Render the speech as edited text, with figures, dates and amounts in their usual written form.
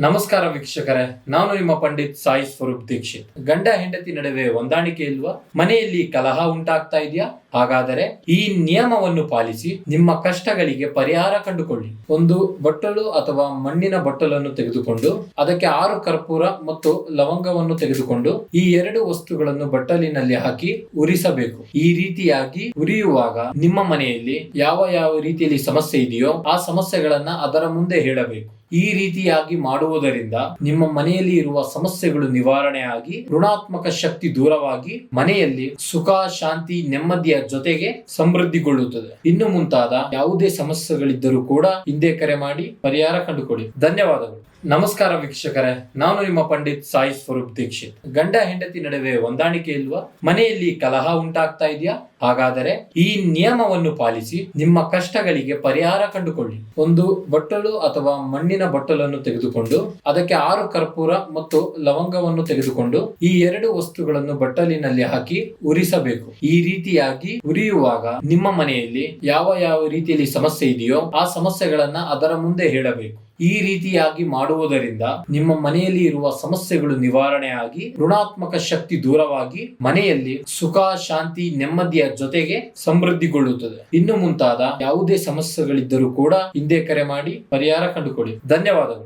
ನಮಸ್ಕಾರ ವೀಕ್ಷಕರೇ, ನಾನು ನಿಮ್ಮ ಪಂಡಿತ್ ಸಾಯಿ ಸ್ವರೂಪ್ ದೀಕ್ಷಿತ್. ಗಂಡ ಹೆಂಡತಿ ನಡುವೆ ಹೊಂದಾಣಿಕೆ ಇಲ್ವಾ? ಮನೆಯಲ್ಲಿ ಕಲಹ ಉಂಟಾಗ್ತಾ ಇದೆಯಾ? ಹಾಗಾದರೆ ಈ ನಿಯಮವನ್ನು ಪಾಲಿಸಿ ನಿಮ್ಮ ಕಷ್ಟಗಳಿಗೆ ಪರಿಹಾರ ಕಂಡುಕೊಳ್ಳಿ. ಒಂದು ಬಟ್ಟಲು ಅಥವಾ ಮಣ್ಣಿನ ಬಟ್ಟಲನ್ನು ತೆಗೆದುಕೊಂಡು ಅದಕ್ಕೆ 6 ಕರ್ಪೂರ ಮತ್ತು ಲವಂಗವನ್ನು ತೆಗೆದುಕೊಂಡು ಈ 2 ವಸ್ತುಗಳನ್ನು ಬಟ್ಟಲಿನಲ್ಲಿ ಹಾಕಿ ಉರಿಸಬೇಕು. ಈ ರೀತಿಯಾಗಿ ಉರಿಯುವಾಗ ನಿಮ್ಮ ಮನೆಯಲ್ಲಿ ಯಾವ ರೀತಿಯಲ್ಲಿ ಸಮಸ್ಯೆ ಇದೆಯೋ ಆ ಸಮಸ್ಯೆಗಳನ್ನ ಅದರ ಮುಂದೆ ಹೇಳಬೇಕು. ಈ ರೀತಿಯಾಗಿ ಮಾಡುವುದರಿಂದ ನಿಮ್ಮ ಮನೆಯಲ್ಲಿ ಇರುವ ಸಮಸ್ಯೆಗಳು ನಿವಾರಣೆ ಆಗಿ ಋಣಾತ್ಮಕ ಶಕ್ತಿ ದೂರವಾಗಿ ಮನೆಯಲ್ಲಿ ಸುಖ, ಶಾಂತಿ, ನೆಮ್ಮದಿಯ ಜೊತೆಗೆ ಸಮೃದ್ಧಿಗೊಳ್ಳುತ್ತದೆ. ಇನ್ನು ಮುಂತಾದ ಯಾವುದೇ ಸಮಸ್ಯೆಗಳಿದ್ದರೂ ಕೂಡ ಹಿಂದೆ ಕರೆ ಮಾಡಿ ಪರಿಹಾರ ಕಂಡುಕೊಳ್ಳಿ. ಧನ್ಯವಾದಗಳು. ನಮಸ್ಕಾರ ವೀಕ್ಷಕರೇ, ನಾನು ನಿಮ್ಮ ಪಂಡಿತ್ ಸಾಯಿ ಸ್ವರೂಪ್ ದೀಕ್ಷಿತ್. ಗಂಡ ಹೆಂಡತಿ ನಡುವೆ ಹೊಂದಾಣಿಕೆ ಇಲ್ವಾ? ಮನೆಯಲ್ಲಿ ಕಲಹ ಉಂಟಾಗ್ತಾ ಇದೆಯಾ? ಹಾಗಾದರೆ ಈ ನಿಯಮವನ್ನು ಪಾಲಿಸಿ ನಿಮ್ಮ ಕಷ್ಟಗಳಿಗೆ ಪರಿಹಾರ ಕಂಡುಕೊಳ್ಳಿ. ಒಂದು ಬಟ್ಟಲು ಅಥವಾ ಮಣ್ಣಿನ ಬಟ್ಟಲನ್ನು ತೆಗೆದುಕೊಂಡು ಅದಕ್ಕೆ 6 ಕರ್ಪೂರ ಮತ್ತು ಲವಂಗವನ್ನು ತೆಗೆದುಕೊಂಡು ಈ 2 ವಸ್ತುಗಳನ್ನು ಬಟ್ಟಲಿನಲ್ಲಿ ಹಾಕಿ ಉರಿಸಬೇಕು. ಈ ರೀತಿಯಾಗಿ ಉರಿಯುವಾಗ ನಿಮ್ಮ ಮನೆಯಲ್ಲಿ ಯಾವ ರೀತಿಯಲ್ಲಿ ಸಮಸ್ಯೆ ಇದೆಯೋ ಆ ಸಮಸ್ಯೆಗಳನ್ನ ಅದರ ಮುಂದೆ ಹೇಳಬೇಕು. ಈ ರೀತಿಯಾಗಿ ಮಾಡುವುದರಿಂದ ನಿಮ್ಮ ಮನೆಯಲ್ಲಿ ಇರುವ ಸಮಸ್ಯೆಗಳು ನಿವಾರಣೆ ಆಗಿ ಋಣಾತ್ಮಕ ಶಕ್ತಿ ದೂರವಾಗಿ ಮನೆಯಲ್ಲಿ ಸುಖ, ಶಾಂತಿ, ನೆಮ್ಮದಿಯ ಜೊತೆಗೆ ಸಮೃದ್ಧಿಗೊಳ್ಳುತ್ತದೆ. ಇನ್ನು ಮುಂತಾದ ಯಾವುದೇ ಸಮಸ್ಯೆಗಳಿದ್ದರೂ ಕೂಡ ಹಿಂದೆ ಕರೆ ಮಾಡಿ ಪರಿಹಾರ ಕಂಡುಕೊಳ್ಳಿ. ಧನ್ಯವಾದಗಳು.